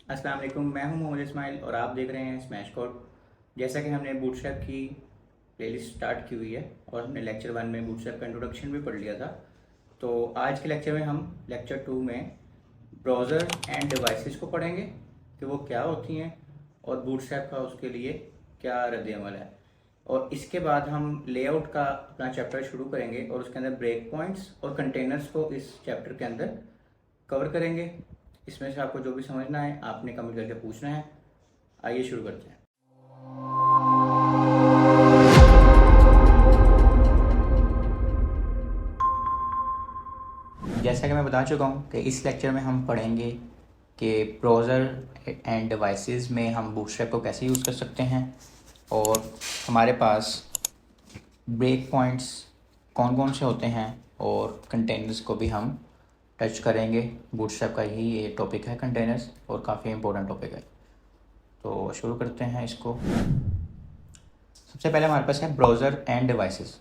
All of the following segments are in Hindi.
अस्सलाम वालेकुम, मैं हूं मोहम्मद इस्माइल और आप देख रहे हैं स्मैश कोड। जैसा कि हमने बूटस्ट्रैप की प्लेलिस्ट स्टार्ट की हुई है और हमने लेक्चर 1 में बूटस्ट्रैप का इंट्रोडक्शन भी पढ़ लिया था। तो आज के लेक्चर में हम लेक्चर 2 में ब्राउज़र एंड डिवाइसेस को पढ़ेंगे कि वो क्या होती हैं और बूटस्ट्रैप का उसके लिए क्या रद्द-ए-अमल है। और इसके बाद हम लेआउट का अपना चैप्टर शुरू करेंगे और उसके अंदर ब्रेक पॉइंट्स और कंटेनर्स को इस चैप्टर के अंदर कवर करेंगे। इसमें से आपको जो भी समझना है आपने कमेंट करके पूछना है। आइए शुरू करते हैं। जैसा कि मैं बता चुका हूँ कि इस लेक्चर में हम पढ़ेंगे कि ब्राउज़र एंड डिवाइसेस में हम बूटस्ट्रैप को कैसे यूज़ कर सकते हैं और हमारे पास ब्रेक पॉइंट्स कौन कौन से होते हैं और कंटेनर्स को भी हम टच करेंगे। बूटस्ट्रैप का ही ये टॉपिक है कंटेनर्स और काफ़ी इंपॉर्टेंट टॉपिक है। तो शुरू करते हैं इसको। सबसे पहले हमारे पास है ब्राउज़र एंड डिवाइसेस।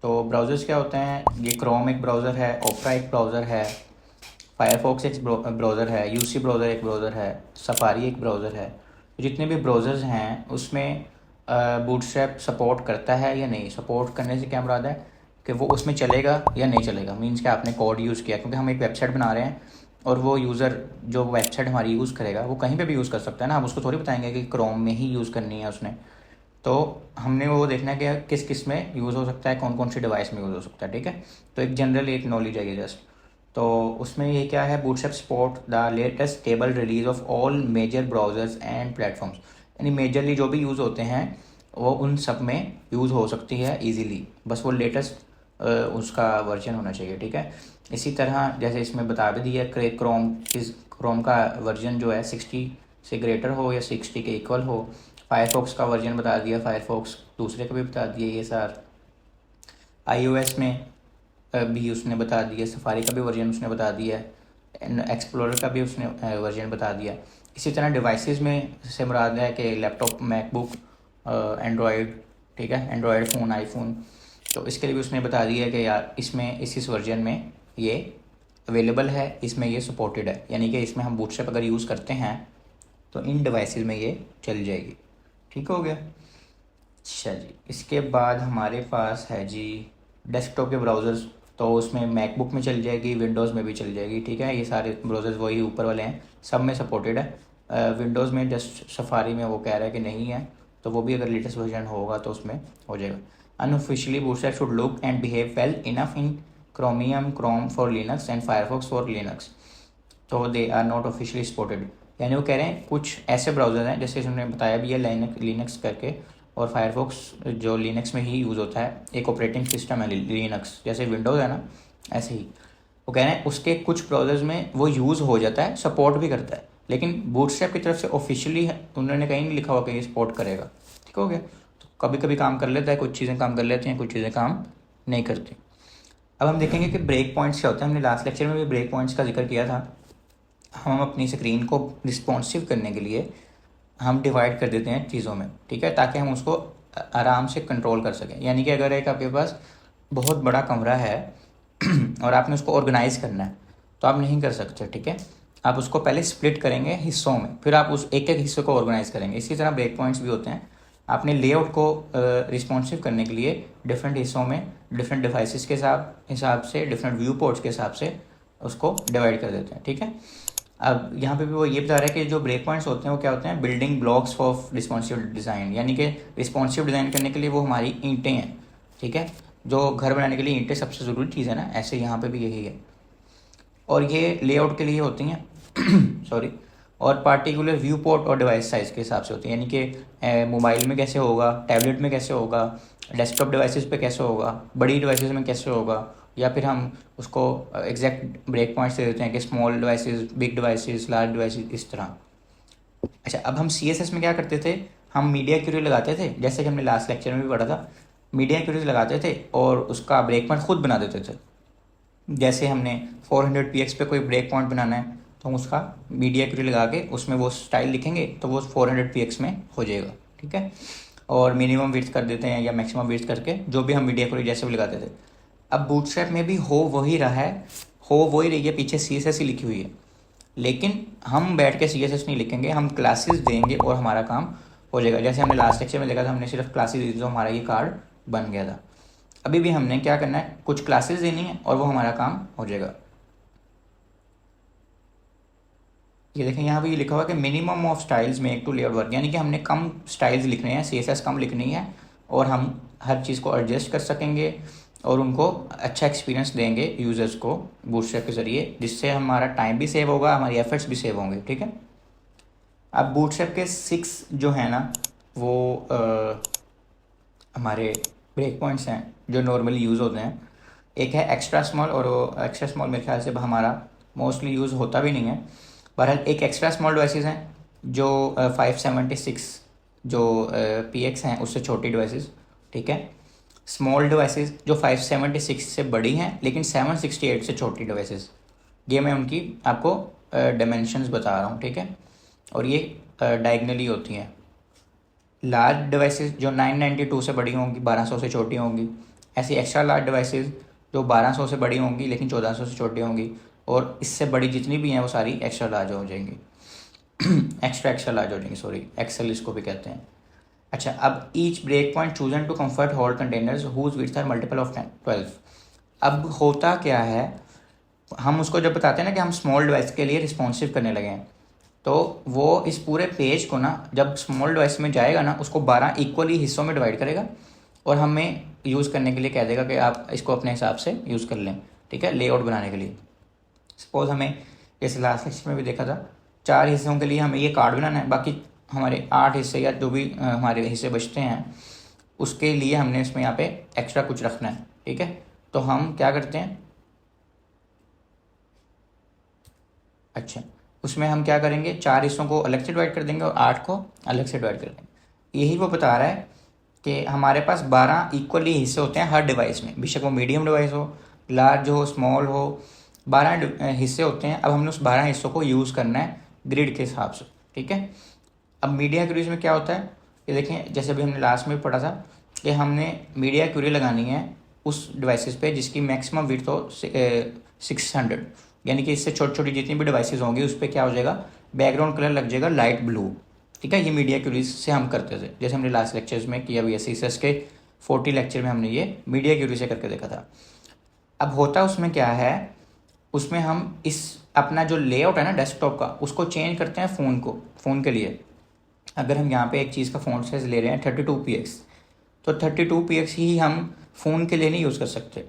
तो ब्राउज़र्स क्या होते हैं? ये क्रोम एक ब्राउज़र है, ओपेरा एक ब्राउज़र है, फायरफॉक्स एक ब्राउज़र है, यूसी ब्राउज़र एक ब्राउज़र है, सफारी एक ब्राउज़र है। तो जितने भी ब्राउज़र्स हैं उसमें बूटस्ट्रैप सपोर्ट करता है या नहीं। सपोर्ट करने से क्या मुराद है कि वो उसमें चलेगा या नहीं चलेगा। मीन्स कि आपने कोड यूज़ किया, क्योंकि हम एक वेबसाइट बना रहे हैं और वो यूज़र जो वेबसाइट हमारी यूज़ करेगा वो कहीं पे भी यूज़ कर सकता है ना। हम उसको थोड़ी बताएंगे कि क्रोम में ही यूज़ करनी है उसने। तो हमने वो देखना है कि किस किस में यूज़ हो सकता है, कौन कौन सी डिवाइस में यूज़ हो सकता है। ठीक है, तो एक जनरल एक नॉलेज है ये जस्ट। तो उसमें ये क्या है, Bootstrap support the latest stable release of all major browsers and platforms. यानी मेजरली जो भी यूज़ होते हैं वो उन सब में यूज़ हो सकती है ईजीली, बस वो लेटेस्ट उसका वर्जन होना चाहिए। ठीक है, इसी तरह जैसे इसमें बता भी दिया क्रोम का वर्जन जो है 60 से ग्रेटर हो या 60 के इक्वल हो। फायरफॉक्स का वर्जन बता दिया, फायरफॉक्स दूसरे को भी बता दिया ये सार। iOS में भी उसने बता दिया, सफारी का भी वर्जन उसने बता दिया, एक्सप्लोरर का भी उसने वर्जन बता दिया। इसी तरह डिवाइसेस में से मुराद है कि लैपटॉप, मैकबुक, एंड्रॉयड, ठीक है, एंड्रॉयड फ़ोन, आईफोन। तो इसके लिए भी उसने बता दिया कि यार इसमें इस वर्जन में ये अवेलेबल है, इसमें ये सपोर्टेड है। यानी कि इसमें हम बूटस्ट्रैप अगर यूज़ करते हैं तो इन डिवाइसेस में ये चल जाएगी। ठीक हो गया। अच्छा जी, इसके बाद हमारे पास है जी डेस्कटॉप के ब्राउज़र्स। तो उसमें मैकबुक में चल जाएगी, विंडोज़ में भी चल जाएगी। ठीक है, ये सारे ब्राउज़र्स वही ऊपर वाले हैं, सब में सपोर्टेड है। विंडोज़ में जस्ट सफारी में वो कह रहा है कि नहीं है, तो वो भी अगर लेटेस्ट वर्जन होगा तो उसमें हो जाएगा। Unofficially bootstrap should look and behave well enough in Chromium, Chrome for Linux and Firefox for Linux, तो they are not officially supported. यानी वो कह रहे हैं कुछ ऐसे ब्राउज़र हैं, जैसे उन्होंने बताया भी है लिनक्स करके, और फायरफॉक्स जो लिनक्स में ही यूज़ होता है, एक ऑपरेटिंग सिस्टम है लिनक्स, जैसे विंडोज़ है ना ऐसे ही। वो कह रहे हैं उसके कुछ ब्राउज़र्स में वो यूज़ हो जाता है, सपोर्ट भी करता है, लेकिन बूटस्ट्रैप की तरफ से ऑफिशियली उन्होंने कहीं नहीं लिखा हुआ कि ये सपोर्ट करेगा। ठीक हो गया। तो कभी कभी काम कर लेता है, कुछ चीज़ें काम कर लेती हैं, कुछ चीज़ें काम नहीं करती। अब हम देखेंगे कि ब्रेक पॉइंट्स क्या होते हैं। हमने लास्ट लेक्चर में भी ब्रेक पॉइंट्स का जिक्र किया था। हम अपनी स्क्रीन को रिस्पॉन्सिव करने के लिए हम डिवाइड कर देते हैं चीज़ों में, ठीक है, ताकि हम उसको आराम से कंट्रोल कर सकें। यानी कि अगर एक आपके पास बहुत बड़ा कमरा है और आपने उसको ऑर्गेनाइज करना है तो आप नहीं कर सकते। ठीक है, आप उसको पहले स्प्लिट करेंगे हिस्सों में, फिर आप उस एक एक हिस्से को ऑर्गेनाइज करेंगे। इसी तरह ब्रेक पॉइंट्स भी होते हैं। आपने लेआउट को रिस्पॉन्सिव करने के लिए डिफरेंट हिस्सों में, डिफरेंट डिवाइसेस के हिसाब से, डिफरेंट व्यू पोर्ट्स के हिसाब से उसको डिवाइड कर देते हैं। ठीक है, अब यहाँ पे भी वो ये बता रहा है कि जो ब्रेक पॉइंट्स होते हैं वो क्या होते हैं, building blocks of responsive design. यानी कि रिस्पॉन्सिव डिज़ाइन करने के लिए वो हमारी ईंटें हैं। ठीक है, जो घर बनाने के लिए ईंटें सबसे ज़रूरी चीज़ है ना, ऐसे यहाँ पे भी यही है। और ये लेआउट के लिए होती हैं सॉरी, और पार्टिकुलर व्यू पोर्ट और डिवाइस साइज़ के हिसाब से होती है। यानी कि मोबाइल में कैसे होगा, टैबलेट में कैसे होगा, डेस्कटॉप डिवाइसेस पे कैसे होगा, बड़ी डिवाइसेस में कैसे होगा, या फिर हम उसको एग्जैक्ट ब्रेक पॉइंट्स दे देते हैं कि small devices, big devices, large devices, इस तरह। अच्छा, अब हम CSS में क्या करते थे, हम मीडिया क्यूरी लगाते थे, जैसे कि हमने लास्ट लेक्चर में भी पढ़ा था। मीडिया क्यूरीज लगाते थे और उसका ब्रेक पॉइंट खुद बना देते थे। जैसे हमने 400px पे कोई ब्रेक पॉइंट बनाना है तो हम उसका मीडिया क्यूरी लगा के उसमें वो स्टाइल लिखेंगे तो वो 400px में हो जाएगा। ठीक है, और मिनिमम विड्थ कर देते हैं या मैक्सिमम विड्थ करके, जो भी हम मीडिया क्यूरी जैसे भी लगाते थे। अब बूटस्ट्रैप में भी हो वही रहा है, हो वही रही है, पीछे CSS ही लिखी हुई है। लेकिन हम बैठ के CSS नहीं लिखेंगे, हम क्लासेस देंगे और हमारा काम हो जाएगा। जैसे हमने लास्ट लेक्चर में देखा था, हमने सिर्फ क्लासेस दी तो हमारा ये कार्ड बन गया था। अभी भी हमने क्या करना है, कुछ क्लासेस देनी है और वो हमारा काम हो जाएगा। ये देखें यहाँ पे ये लिखा हुआ है कि minimum of styles make to layout work, यानी कि हमने कम स्टाइल्स लिखने हैं, CSS कम लिखनी है और हम हर चीज़ को एडजस्ट कर सकेंगे और उनको अच्छा एक्सपीरियंस देंगे यूज़र्स को बूटस्ट्रैप के ज़रिए, जिससे हमारा टाइम भी सेव होगा, हमारी एफर्ट्स भी सेव होंगे। ठीक है। अब बूटस्ट्रैप के 6 जो है ना वो हमारे ब्रेक पॉइंट्स हैं जो नॉर्मली यूज़ होते हैं। एक है एक्स्ट्रा स्मॉल, और वो एक्स्ट्रा स्मॉल मेरे ख्याल से हमारा मोस्टली यूज़ होता भी नहीं है। बहरहाल एक एक्स्ट्रा स्मॉल डिवाइसेस हैं जो 576 जो PX हैं उससे छोटी डिवाइसेस। ठीक है। स्मॉल डिवाइसेस जो 576 से बड़ी हैं लेकिन 768 से छोटी डिवाइसेस, ये मैं उनकी आपको डायमेंशंस बता रहा हूँ। ठीक है। और ये डायगनली होती हैं। लार्ज डिवाइसेस जो 992 से बड़ी होंगी, 1200 से छोटी होंगी। ऐसी एक्स्ट्रा लार्ज डिवाइसेस जो 1200 से बड़ी होंगी लेकिन 1400 से छोटी होंगी, और इससे बड़ी जितनी भी हैं वो सारी एक्स्ट्रा लार्ज हो जाएंगी। एक्स्ट्रा लार्ज हो जाएंगी, सॉरी, एक्सेल इसको भी कहते हैं। अच्छा, अब each break point chosen to comfort hold containers whose width are multiple of 12। अब होता क्या है, हम उसको जब बताते हैं ना कि हम स्मॉल डिवाइस के लिए रिस्पॉन्सिव करने लगे हैं, तो वो इस पूरे पेज को ना जब स्मॉल डिवाइस में जाएगा ना उसको 12 इक्वली हिस्सों में डिवाइड करेगा और हमें यूज़ करने के लिए कह देगा कि आप इसको अपने हिसाब से यूज़ कर लें। ठीक है, लेआउट बनाने के लिए। सपोज हमें, जैसे लास्ट लेक्चर में भी देखा था, 4 हिस्सों के लिए हमें ये कार्ड बनाना है, बाकी हमारे 8 हिस्से या जो भी हमारे हिस्से बचते हैं उसके लिए हमने इसमें यहाँ पे एक्स्ट्रा कुछ रखना है। ठीक है, तो हम क्या करते हैं, अच्छा, उसमें हम क्या करेंगे, 4 हिस्सों को अलग से डिवाइड कर देंगे और 8 को अलग से डिवाइड कर देंगे। यही वो बता रहा है कि हमारे पास 12 इक्वली हिस्से होते हैं हर डिवाइस में, बेशक वो मीडियम डिवाइस हो, लार्ज हो, स्मॉल हो, 12 हिस्से होते हैं। अब हमने उस 12 हिस्सों को यूज़ करना है ग्रिड के हिसाब से। ठीक है। अब मीडिया क्यूरीज में क्या होता है, ये देखें, जैसे अभी हमने लास्ट में पढ़ा था कि हमने मीडिया क्यूरी लगानी है उस डिवाइसेस पे जिसकी मैक्सिमम विड्थ हो 600, यानी कि इससे छोटी छोटी जितनी भी डिवाइसेस होंगी उस पर क्या हो जाएगा, बैकग्राउंड कलर लग जाएगा लाइट ब्लू। ठीक है, ये मीडिया क्यूरीज से हम करते थे, जैसे हमने लास्ट लेक्चर्स में किया, भी CSS के 40 लेक्चर में हमने ये मीडिया क्यूरी से करके देखा था। अब होता उसमें क्या है, उसमें हम इस अपना जो लेआउट है ना डेस्कटॉप का, उसको चेंज करते हैं फ़ोन के लिए। अगर हम यहाँ पे एक चीज़ का फ़ॉन्ट साइज़ ले रहे हैं 32px, तो 32px ही हम फ़ोन के लिए नहीं यूज़ कर सकते।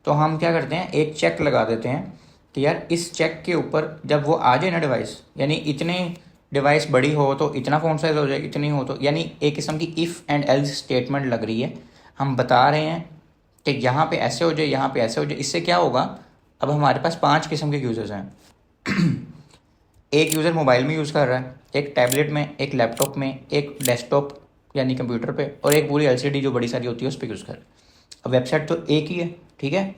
तो हम क्या करते हैं, एक चेक लगा देते हैं कि यार इस चेक के ऊपर जब वो आ जाए ना डिवाइस, यानी इतने डिवाइस बड़ी हो तो इतना फ़ॉन्ट साइज़ हो जाए, इतनी हो तो, यानी एक किस्म की इफ़ एंड एल्स स्टेटमेंट लग रही है। हम बता रहे हैं कि यहाँ पे ऐसे हो जाए, यहाँ पे ऐसे हो जाए। इससे क्या होगा, अब हमारे पास 5 किस्म के यूज़र्स हैं। एक यूज़र मोबाइल में यूज़ कर रहा है, एक टैबलेट में, एक लैपटॉप में, एक डेस्कटॉप यानी कंप्यूटर पे, और एक पूरी LCD जो बड़ी सारी होती है उस पर यूज़ कर रहा है। अब वेबसाइट तो एक ही है। ठीक है।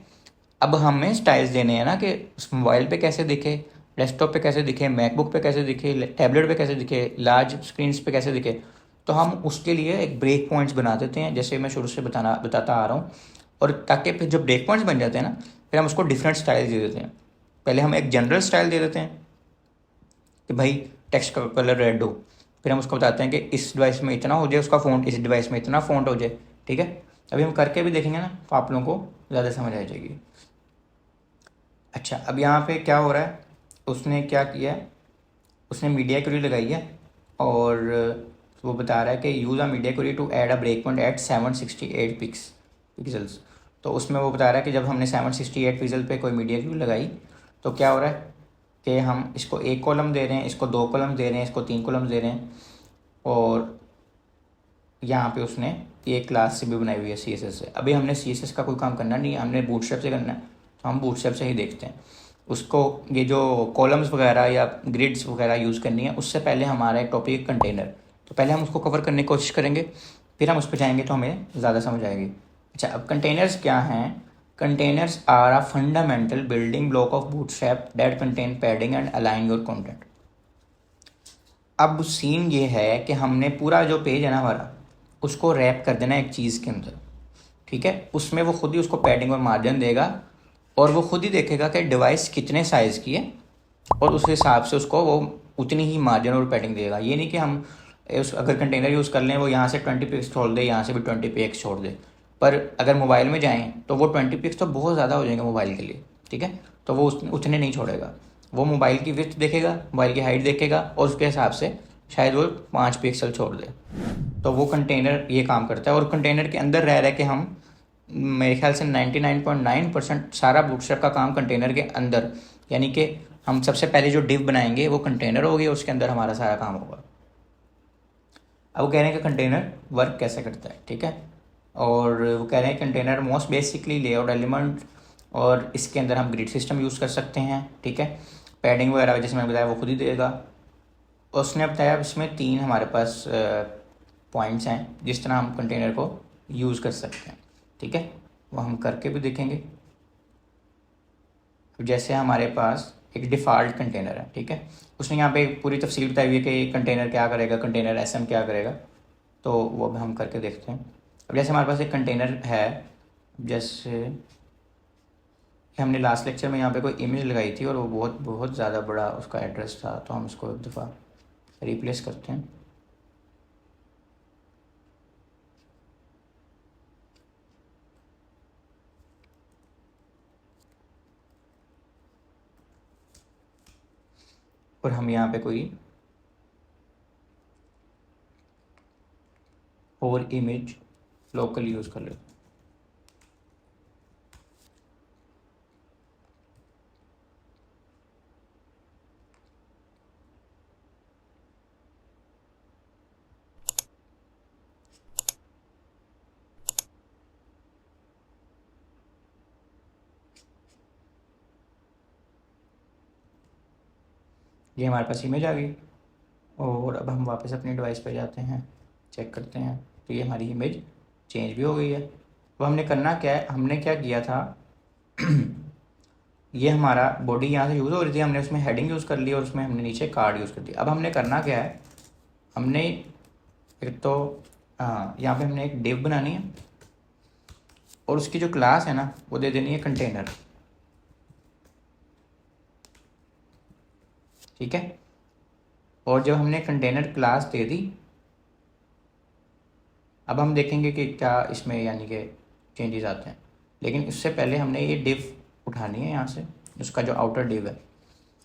अब हमें स्टाइल्स देने हैं ना कि उस मोबाइल पे कैसे दिखे, डेस्कटॉप पे कैसे दिखे, मैकबुक पे कैसे दिखे, टैबलेट पे कैसे दिखे, लार्ज स्क्रीन पे कैसे दिखे। तो हम उसके लिए एक ब्रेक पॉइंट्स बना देते हैं, जैसे मैं शुरू से बताता आ रहा हूँ। और ताकि फिर जब ब्रेक पॉइंट्स बन जाते हैं ना, फिर हम उसको डिफरेंट स्टाइल दे देते हैं। पहले हम एक जनरल स्टाइल दे देते हैं कि भाई टेक्स्ट का कलर रेड हो, फिर हम उसको बताते हैं कि इस डिवाइस में इतना हो जाए उसका फ़ॉन्ट, इस डिवाइस में इतना फ़ॉन्ट हो जाए। ठीक है, अभी हम करके भी देखेंगे ना तो आप लोगों को ज़्यादा समझ आ जाएगी। अच्छा, अब यहाँ पे क्या हो रहा है, उसने क्या किया है, उसने मीडिया क्यूरी लगाई है और वो बता रहा है कि use a media query to add a break point at 768 pixels. तो उसमें वो बता रहा है कि जब हमने 768 पिक्सल पे कोई मीडिया क्यूरी लगाई तो क्या हो रहा है कि हम इसको 1 कॉलम दे रहे हैं, इसको 2 कॉलम दे रहे हैं, इसको 3 कॉलम दे रहे हैं। और यहाँ पे उसने ये क्लास से भी बनाई हुई है CSS से। अभी हमने CSS का कोई काम करना नहीं है, हमने बूटस्ट्रैप से करना है, तो हम बूटस्ट्रैप से ही देखते हैं उसको। ये जो कॉलम्स वगैरह या ग्रिड्स वगैरह यूज़ करनी है, उससे पहले हमारा एक टॉपिक कंटेनर, तो पहले हम उसको कवर करने की कोशिश करेंगे, फिर हम उस पर जाएंगे तो हमें ज़्यादा समझ आएगी। अच्छा, अब कंटेनर्स क्या हैं, containers are a fundamental building block of Bootstrap that contain padding and align your content. अब सीन ये है कि हमने पूरा जो पेज है ना हमारा, उसको रैप कर देना एक चीज़ के अंदर। ठीक है, उसमें वो खुद ही उसको पैडिंग और मार्जिन देगा और वो खुद ही देखेगा कि डिवाइस कितने साइज़ की है और उस हिसाब से उसको वो उतनी ही मार्जिन और पैडिंग देगा। ये नहीं कि हम उस अगर कंटेनर यूज़ कर लें वो यहाँ से 20 पिक्स छोड़ दे, यहाँ से भी 20 पिक्स छोड़ दे, पर अगर मोबाइल में जाएँ तो वो 20 पिक्स तो बहुत ज़्यादा हो जाएंगे मोबाइल के लिए, ठीक है। तो वो उतने नहीं छोड़ेगा, वो मोबाइल की विड्थ देखेगा, मोबाइल की हाइट देखेगा और उसके हिसाब से शायद वो 5 पिक्सल छोड़ दे। तो वो कंटेनर ये काम करता है। और कंटेनर के अंदर रह के हम, मेरे ख्याल से 99.9% सारा बूटस्ट्रैप का काम कंटेनर के अंदर, यानी कि हम सबसे पहले जो डिव बनाएंगे वो कंटेनर होगी, उसके अंदर हमारा सारा काम होगा। अब वो कह रहे हैं कि कंटेनर वर्क कैसे करता है, ठीक है। और वो कह रहे हैं container most basically layout element, और इसके अंदर हम ग्रिड सिस्टम यूज़ कर सकते हैं, ठीक है। पैडिंग वगैरह जैसे मैंने बताया वो खुद ही देगा। उसने बताया इसमें 3 हमारे पास पॉइंट्स हैं जिस तरह हम कंटेनर को यूज़ कर सकते हैं, ठीक है। वो हम करके भी देखेंगे। जैसे हमारे पास एक डिफ़ॉल्ट कंटेनर है, ठीक है। उसने यहाँ पे पूरी तफसील बताई हुई है कि कंटेनर क्या करेगा, कंटेनर एसएम क्या करेगा, तो वो भी हम करके देखते हैं। अब जैसे हमारे पास एक कंटेनर है, जैसे हमने लास्ट लेक्चर में यहाँ पे कोई इमेज लगाई थी और वो बहुत बहुत ज़्यादा बड़ा उसका एड्रेस था, तो हम उसको एक दफ़ा रिप्लेस करते हैं। और हम यहाँ पे कोई और इमेज लोकल यूज़ कर लेते हैं। ये हमारे पास इमेज आ गई और अब हम वापस अपनी डिवाइस पे जाते हैं, चेक करते हैं, तो ये हमारी इमेज चेंज भी हो गई है। अब हमने करना क्या है, हमने क्या किया था ये हमारा बॉडी यहाँ से यूज़ हो रही थी, हमने उसमें हेडिंग यूज़ कर ली और उसमें हमने नीचे कार्ड यूज़ कर दिया। अब हमने करना क्या है, हमने एक तो हाँ यहाँ पे हमने एक डिव बनानी है और उसकी जो क्लास है ना वो दे देनी है कंटेनर, ठीक है। और जब हमने कंटेनर क्लास दे दी, अब हम देखेंगे कि क्या इसमें यानी कि चेंजेस आते हैं। लेकिन इससे पहले हमने ये डिव उठानी है यहाँ से, उसका जो आउटर डिव है,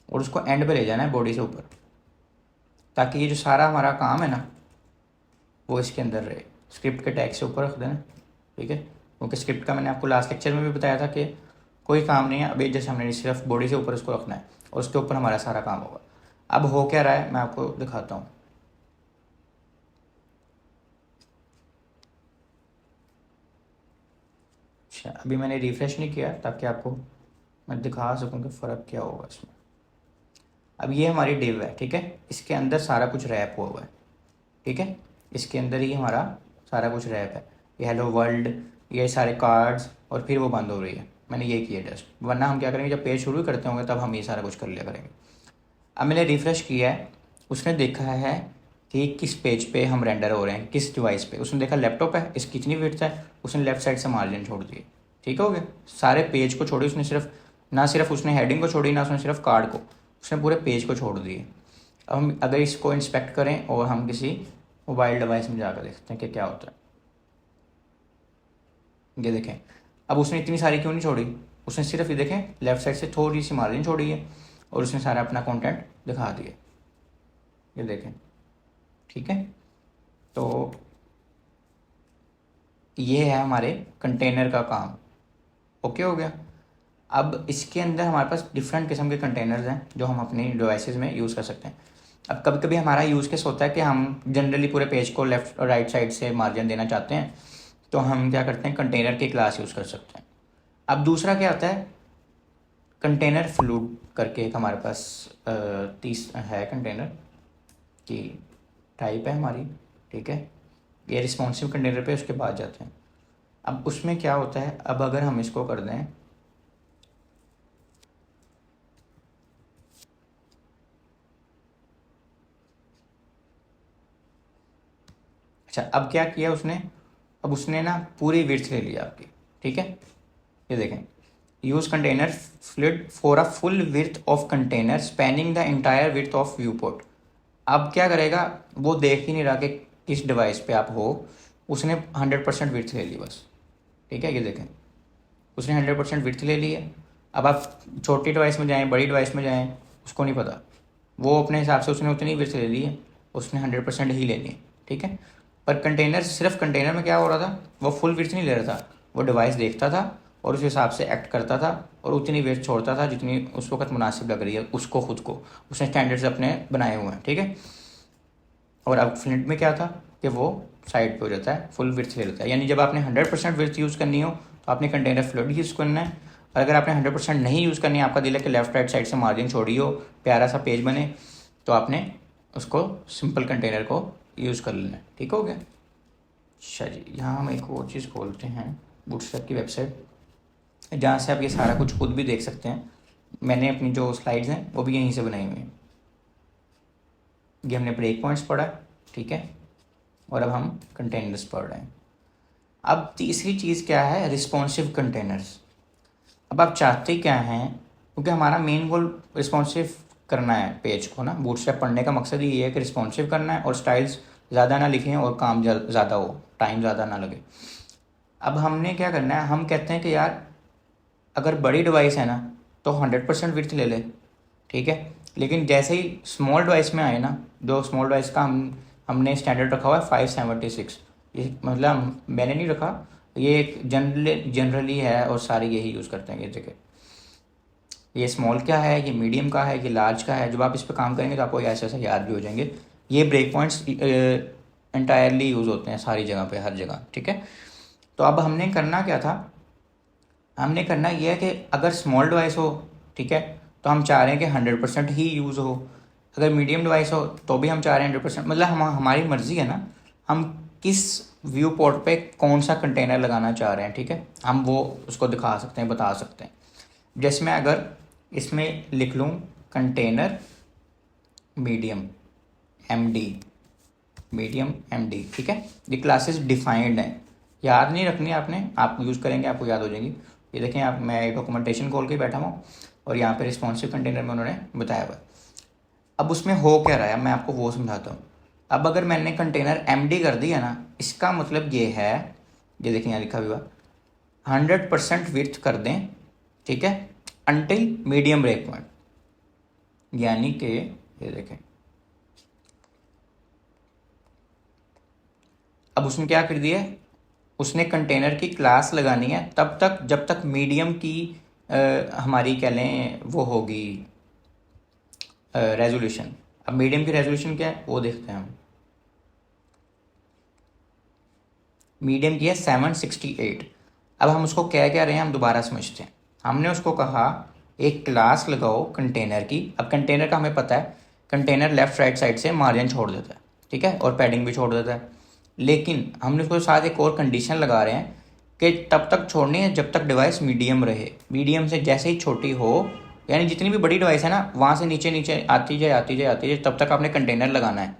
और उसको एंड पे ले जाना है बॉडी से ऊपर, ताकि ये जो सारा हमारा काम है ना वो इसके अंदर रहे। स्क्रिप्ट के टैग से ऊपर रख देना, ठीक है। क्योंकि स्क्रिप्ट का मैंने आपको लास्ट लेक्चर में भी बताया था कि कोई काम नहीं है, अभी जैसे हमने सिर्फ बॉडी से ऊपर उसको रखना है और उसके ऊपर हमारा सारा काम होगा। अब हो क्या रहा है मैं आपको दिखाता हूँ। अच्छा, अभी मैंने रिफ़्रेश नहीं किया ताकि आपको मैं दिखा सकूँ कि फ़र्क क्या होगा इसमें। अब ये हमारी डिव है, ठीक है। इसके अंदर सारा कुछ रैप हुआ हुआ है, ठीक है। इसके अंदर ही हमारा सारा कुछ रैप है, ये हेलो वर्ल्ड, ये सारे कार्ड्स, और फिर वो बंद हो रही है। मैंने ये किया जस्ट, वरना हम क्या करेंगे जब पेज शुरू करते होंगे तब हम ये सारा कुछ कर लिया करेंगे। अब मैंने रिफ़्रेश किया है, उसने देखा है कि किस पेज पे हम रेंडर हो रहे हैं, किस डिवाइस पे। उसने देखा लैपटॉप है, इसकी इतनी विड्थ है, उसने लेफ्ट साइड से मार्जिन छोड़ दिए, ठीक हो गया। सारे पेज को छोड़ी उसने, सिर्फ ना सिर्फ उसने हेडिंग को छोड़ी, ना उसने सिर्फ कार्ड को, उसने पूरे पेज को छोड़ दिए। अब हम अगर इसको इंस्पेक्ट करें और हम किसी मोबाइल डिवाइस में जाकर देखते हैं कि क्या होता है। ये देखें, अब उसने इतनी सारी क्यों नहीं छोड़ी, उसने सिर्फ ये देखें लेफ़्ट साइड से थोड़ी सी मार्जिन छोड़ी है और उसने सारा अपना कंटेंट दिखा दिया। ये देखें, ठीक है। तो ये है हमारे कंटेनर का काम, ओके हो गया। अब इसके अंदर हमारे पास डिफरेंट किस्म के कंटेनर्स हैं जो हम अपनी डिवाइसेस में यूज़ कर सकते हैं। अब कभी कभी हमारा यूज़ केस होता है कि हम जनरली पूरे पेज को लेफ़्ट और राइट साइड से मार्जिन देना चाहते हैं, तो हम क्या करते हैं कंटेनर की क्लास यूज़ कर सकते हैं। अब दूसरा क्या होता है, कंटेनर फ्लूड करके एक हमारे पास 30 है कंटेनर की टाइप है हमारी, ठीक है। ये रिस्पॉन्सिव कंटेनर पे उसके बाद जाते हैं। अब उसमें क्या होता है, अब अगर हम इसको कर दें, अच्छा अब क्या किया उसने, अब उसने ना पूरी विड्थ ले लिया आपकी, ठीक है। ये देखें use container fluid for a full width of container spanning the entire width of view port. अब क्या करेगा, वो देख ही नहीं रहा कि किस डिवाइस पे आप हो, उसने 100% विड्थ ले ली बस। ठीक है, ये देखें, उसने 100% विड्थ ले ली है। अब आप छोटी डिवाइस में जाएं, बड़ी डिवाइस में जाएं, उसको नहीं पता, वो अपने हिसाब से उसने उतनी विड्थ ले ली है, उसने 100% ही लेनी है। ठीक है, पर कंटेनर, सिर्फ कंटेनर में क्या हो रहा था, वो फुल विड्थ नहीं ले रहा था, वो डिवाइस देखता था और उस हिसाब से एक्ट करता था और उतनी विड्थ छोड़ता था जितनी उस वक्त मुनासिब लग रही है उसको, खुद को उसने स्टैंडर्ड्स अपने बनाए हुए हैं। ठीक है, और अब फ्लिंट में क्या था कि वो साइड पे हो जाता है, फुल विड्थ ले लेता है। यानी जब आपने 100% विड्थ यूज़ करनी हो तो आपने कंटेनर फ्लूइड यूज़ करना है, और अगर आपने 100% नहीं यूज़ करनी है, आपका दिल है कि लेफ्ट राइट साइड से मार्जिन छोड़ी हो, प्यारा सा पेज बने, तो आपने उसको सिंपल कंटेनर को यूज़ कर लेना है। ठीक हो गया। अच्छा जी, यहाँ हम एक और चीज़ खोलते हैं, बूटस्ट्रैप की वेबसाइट, जहाँ से आप ये सारा कुछ खुद भी देख सकते हैं। मैंने अपनी जो स्लाइड्स हैं वो भी यहीं से बनाई हुई हैं। ये हमने ब्रेक पॉइंट्स पढ़ा, ठीक है, और अब हम कंटेनर्स पढ़ रहे हैं। अब तीसरी चीज़ क्या है, रिस्पॉन्सिव कंटेनर्स। अब आप चाहते क्या हैं, क्योंकि हमारा मेन गोल रिस्पॉन्सिव करना है पेज को ना, बूटस्ट्रैप पढ़ने का मकसद ही ये है कि रिस्पॉन्सिव करना है और स्टाइल्स ज़्यादा ना लिखें और काम ज़्यादा हो, टाइम ज़्यादा ना लगे। अब हमने क्या करना है, हम कहते हैं कि यार अगर बड़ी डिवाइस है ना तो 100% विड्थ ले ले, ठीक है, लेकिन जैसे ही स्मॉल डिवाइस में आए ना, जो स्मॉल डिवाइस का हमने स्टैंडर्ड रखा हुआ है 576, ये मतलब मैंने नहीं रखा, ये एक जनरली है और सारे यही यूज़ करते हैं ये जगह। ये स्मॉल क्या है, ये मीडियम का है, ये लार्ज का है। जब आप इस पर काम करेंगे तो आपको ऐसे ऐसे याद भी हो जाएंगे। ये ब्रेक पॉइंट्स एंटायरली यूज़ होते हैं सारी जगह पे, हर जगह। ठीक है, तो अब हमने करना क्या था, हमने करना ये है कि अगर स्मॉल डिवाइस हो, ठीक है, तो हम चाह रहे हैं कि 100% ही यूज़ हो। अगर मीडियम डिवाइस हो तो भी हम चाह रहे हैं 100%, मतलब हमारी मर्ज़ी है ना, हम किस व्यू पोर्ट पे कौन सा कंटेनर लगाना चाह रहे हैं। ठीक है, हम वो उसको दिखा सकते हैं, बता सकते हैं। जैसे मैं अगर इसमें लिख लूँ container medium MD, medium MD, ठीक है, ये क्लासेस डिफाइंड हैं, याद नहीं रखनी आपने, आप यूज़ करेंगे आपको याद हो जाएंगी। ये देखें आप, मैं डॉक्यूमेंटेशन खोल के बैठा हूँ और यहाँ पे रिस्पॉन्सिव कंटेनर में उन्होंने बताया हुआ है। अब उसमें हो क्या रहा है मैं आपको वो समझाता हूँ। अब अगर मैंने कंटेनर MD कर दिया ना, इसका मतलब ये है, ये देखें यहाँ लिखा हुआ 100% विड्थ कर दें, ठीक है, अनटिल मीडियम ब्रेक पॉइंट। यानी कि ये देखें, अब उसने क्या कर दिया, उसने कंटेनर की क्लास लगानी है तब तक जब तक मीडियम की हमारी कह लें वो होगी रेजोल्यूशन। अब मीडियम की रेजोल्यूशन क्या है वो देखते हैं हम। मीडियम की है 768। अब हम उसको क्या कह रहे हैं, हम दोबारा समझते हैं। हमने उसको कहा एक क्लास लगाओ कंटेनर की। अब कंटेनर का हमें पता है, कंटेनर लेफ्ट राइट साइड से मार्जिन छोड़ देता है, ठीक है, और पैडिंग भी छोड़ देता है। लेकिन हमने उसको साथ एक और कंडीशन लगा रहे हैं कि तब तक छोड़नी है जब तक डिवाइस मीडियम रहे। मीडियम से जैसे ही छोटी हो, यानी जितनी भी बड़ी डिवाइस है ना, वहाँ से नीचे नीचे आती जाए आती जाए आती जाए, तब तक आपने कंटेनर लगाना है।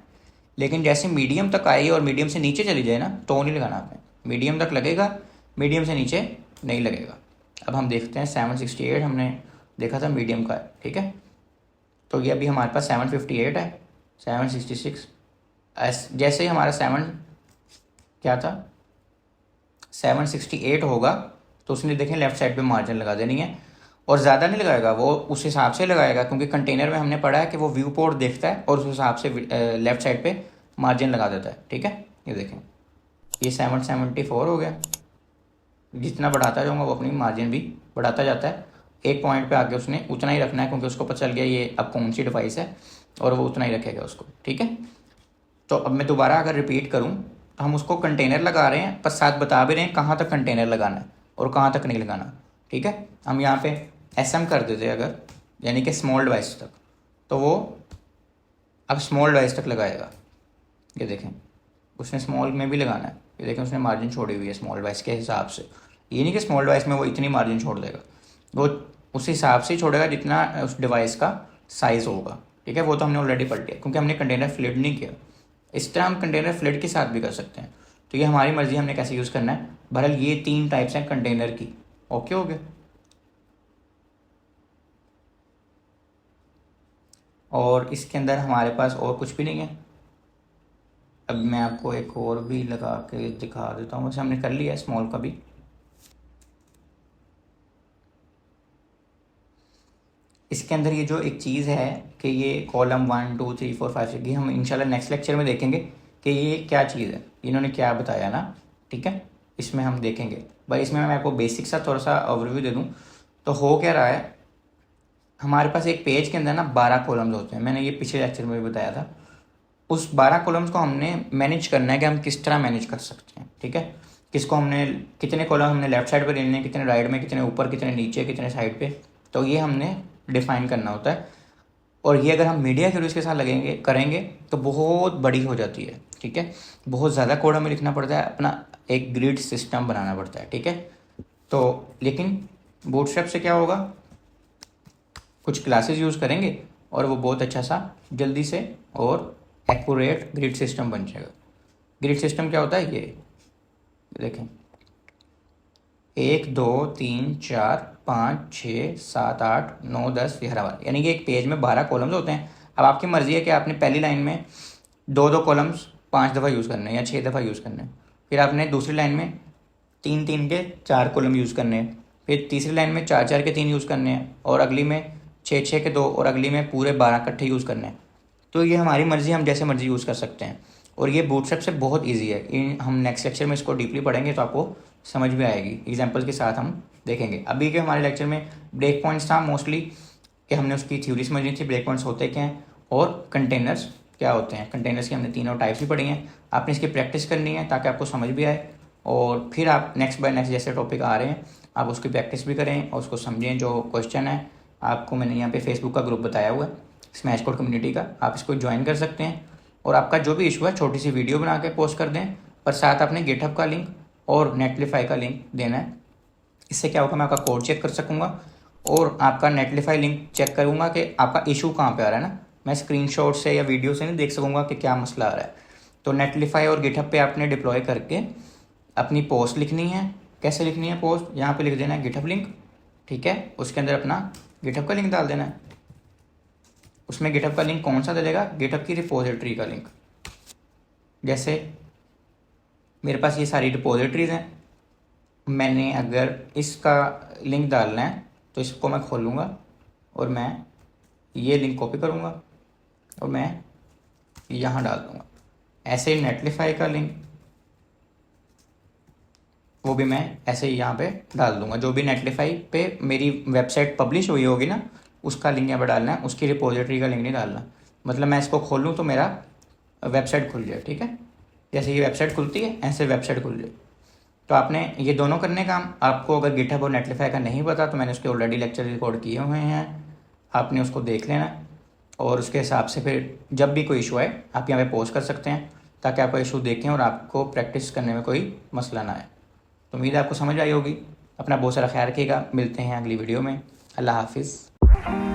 लेकिन जैसे मीडियम तक आई और मीडियम से नीचे चली जाए ना, तो नहीं लगाना आपने, मीडियम तक लगेगा, मीडियम से नीचे नहीं लगेगा। अब हम देखते हैं 768 हमने देखा था मीडियम का है, ठीक है, तो ये अभी हमारे पास 758 है, 766। जैसे ही हमारा 768 होगा तो उसने देखें लेफ्ट साइड पे मार्जिन लगा देनी है, और ज़्यादा नहीं लगाएगा, वो उस हिसाब से लगाएगा, क्योंकि कंटेनर में हमने पढ़ा है कि वो व्यू पोर्ट देखता है और उस हिसाब से लेफ्ट साइड पे मार्जिन लगा देता है। ठीक है, ये देखें, ये 774 हो गया। जितना बढ़ाता जाऊँगा वो अपनी मार्जिन भी बढ़ाता जाता है। एक पॉइंट पे आके उसने उतना ही रखना है, क्योंकि उसको पता चल गया ये अब कौन सी डिवाइस है, और वो उतना ही रखेगा उसको। ठीक है, तो अब मैं दोबारा अगर रिपीट करूँ, हम उसको कंटेनर लगा रहे हैं पर साथ बता भी रहे हैं कहाँ तक कंटेनर लगाना है और कहाँ तक नहीं लगाना। ठीक है, हम यहाँ पे SM कर देते अगर, यानी कि स्मॉल डिवाइस तक, तो वो अब स्मॉल डिवाइस तक लगाएगा। ये देखें, उसने स्मॉल में भी लगाना है, ये देखें उसने मार्जिन छोड़ी हुई है स्मॉल डिवाइस के हिसाब से। ये नहीं कि स्मॉल डिवाइस में वो इतनी मार्जिन छोड़ देगा, वो उस हिसाब से छोड़ेगा जितना उस डिवाइस का साइज़ होगा। ठीक है, वो तो हमने ऑलरेडी पढ़ लिया, क्योंकि हमने कंटेनर फ्लिड नहीं किया। इस तरह हम कंटेनर फ्लिड के साथ भी कर सकते हैं, तो ये हमारी मर्जी, हमने कैसे यूज़ करना है। बहरहाल ये 3 टाइप्स हैं कंटेनर की। ओके हो गया। और इसके अंदर हमारे पास और कुछ भी नहीं है। अब मैं आपको एक और भी लगा के दिखा देता हूँ। वैसे हमने कर लिया है स्मॉल का भी। इसके अंदर ये जो एक चीज़ है कि ये कॉलम 1 2 3 4 5 6 ये हम इंशाल्लाह नेक्स्ट लेक्चर में देखेंगे कि ये क्या चीज़ है, इन्होंने क्या बताया ना, ठीक है। इसमें हम देखेंगे भाई। इसमें मैं आपको बेसिक सा थोड़ा सा ओवरव्यू दे दूँ तो हो क्या रहा है। हमारे पास एक पेज के अंदर ना 12 कॉलम्स होते हैं, मैंने ये पिछले लेक्चर में भी बताया था। उस 12 कॉलम्स को हमने मैनेज करना है कि हम किस तरह मैनेज कर सकते हैं, ठीक है। किसको हमने, कितने कॉलम हमने लेफ्ट साइड पर लेने हैं, कितने राइट में, कितने ऊपर, कितने नीचे, कितने साइड पे, तो ये हमने डिफाइन करना होता है। और ये अगर हम मीडिया क्यूरीज के साथ लगेंगे करेंगे तो बहुत बड़ी हो जाती है, ठीक है। बहुत ज़्यादा कोड हमें लिखना पड़ता है, अपना एक ग्रिड सिस्टम बनाना पड़ता है, ठीक है। तो लेकिन बूटस्ट्रैप से क्या होगा, कुछ क्लासेस यूज़ करेंगे और वो बहुत अच्छा सा जल्दी से और एक्यूरेट ग्रिड सिस्टम बन जाएगा। ग्रिड सिस्टम क्या होता है, ये देखें 1 2 3 4 5 6 7 8 9 10 11 12, यानी कि एक पेज में 12 कॉलम्स होते हैं। अब आपकी मर्ज़ी है कि आपने पहली लाइन में 2 कॉलम्स 5 दफ़ा यूज़ करने हैं या 6 दफ़ा यूज़ करने हैं। फिर आपने दूसरी लाइन में 3 के 4 कॉलम यूज़ करने हैं। फिर तीसरी लाइन में 4 के 3 यूज़ करने हैं, और अगली में 6 के 2, और अगली में पूरे 12 इकट्ठे यूज़ करने हैं। तो ये हमारी मर्ज़ी, हम जैसे मर्ज़ी यूज़ कर सकते हैं। और ये बूटस्ट्रैप से बहुत ईजी है। हम नेक्स्ट लेक्चर में इसको डीपली पढ़ेंगे तो आपको समझ में आएगी, एग्जाम्पल के साथ हम देखेंगे। अभी के हमारे लेक्चर में ब्रेक पॉइंट्स था मोस्टली, कि हमने उसकी थ्योरी समझनी थी, ब्रेक पॉइंट्स होते क्या हैं और कंटेनर्स क्या होते हैं। कंटेनर्स की हमने तीनों टाइप्स भी पढ़ी हैं। आपने इसकी प्रैक्टिस करनी है ताकि आपको समझ भी आए, और फिर आप नेक्स्ट बाय नेक्स्ट जैसे टॉपिक आ रहे हैं आप उसकी प्रैक्टिस भी करें और उसको समझें। जो क्वेश्चन है आपको मैंने यहाँ पे फेसबुक का ग्रुप बताया हुआ है स्मैश कोड कम्युनिटी का, आप इसको ज्वाइन कर सकते हैं। और आपका जो भी इशू है छोटी सी वीडियो बना के पोस्ट कर दें, पर साथ आपने गिटहब का लिंक और नेटलिफाई का लिंक देना है। इससे क्या होगा, मैं आपका कोड चेक कर सकूँगा और आपका नेटलिफाई लिंक चेक करूँगा कि आपका इशू कहाँ पे आ रहा है ना। मैं स्क्रीनशॉट से या वीडियो से नहीं देख सकूँगा कि क्या मसला आ रहा है। तो नेटलिफाई और गिटहब पे आपने डिप्लॉय करके अपनी पोस्ट लिखनी है। कैसे लिखनी है पोस्ट, यहाँ पे लिख देना है गिटहब लिंक, ठीक है। उसके अंदर अपना गिटहब का लिंक डाल देना है। उसमें गिटहब का लिंक कौन सा डलेगा, गिटहब की रिपोजिटरी का लिंक। जैसे मेरे पास ये सारी रिपोजिटरीज हैं, मैंने अगर इसका लिंक डालना है तो इसको मैं खोलूँगा और मैं ये लिंक कॉपी करूँगा और मैं यहाँ डाल दूँगा। ऐसे ही नेटलिफाई का लिंक, वो भी मैं ऐसे ही यहाँ पे डाल दूँगा। जो भी नेटलिफाई पे मेरी वेबसाइट पब्लिश हुई होगी ना, उसका लिंक यहाँ पर डालना है, उसकी रिपोजिटरी का लिंक नहीं डालना। मतलब मैं इसको खोलूँ तो मेरा वेबसाइट खुल जाए, ठीक है। जैसे ये वेबसाइट खुलती है ऐसे वेबसाइट खुल जाए। तो आपने ये दोनों करने काम। आपको अगर गिटहब और नेटलिफाई का नहीं पता तो मैंने उसके ऑलरेडी लेक्चर रिकॉर्ड किए हुए हैं, आपने उसको देख लेना और उसके हिसाब से फिर जब भी कोई इशू आए आप यहाँ पे पोस्ट कर सकते हैं, ताकि आपका इशू देखें और आपको प्रैक्टिस करने में कोई मसला ना आए। तो उम्मीद है आपको समझ आई होगी। अपना बहुत सारा ख्याल रखिएगा, मिलते हैं अगली वीडियो में। अल्लाह हाफिज़।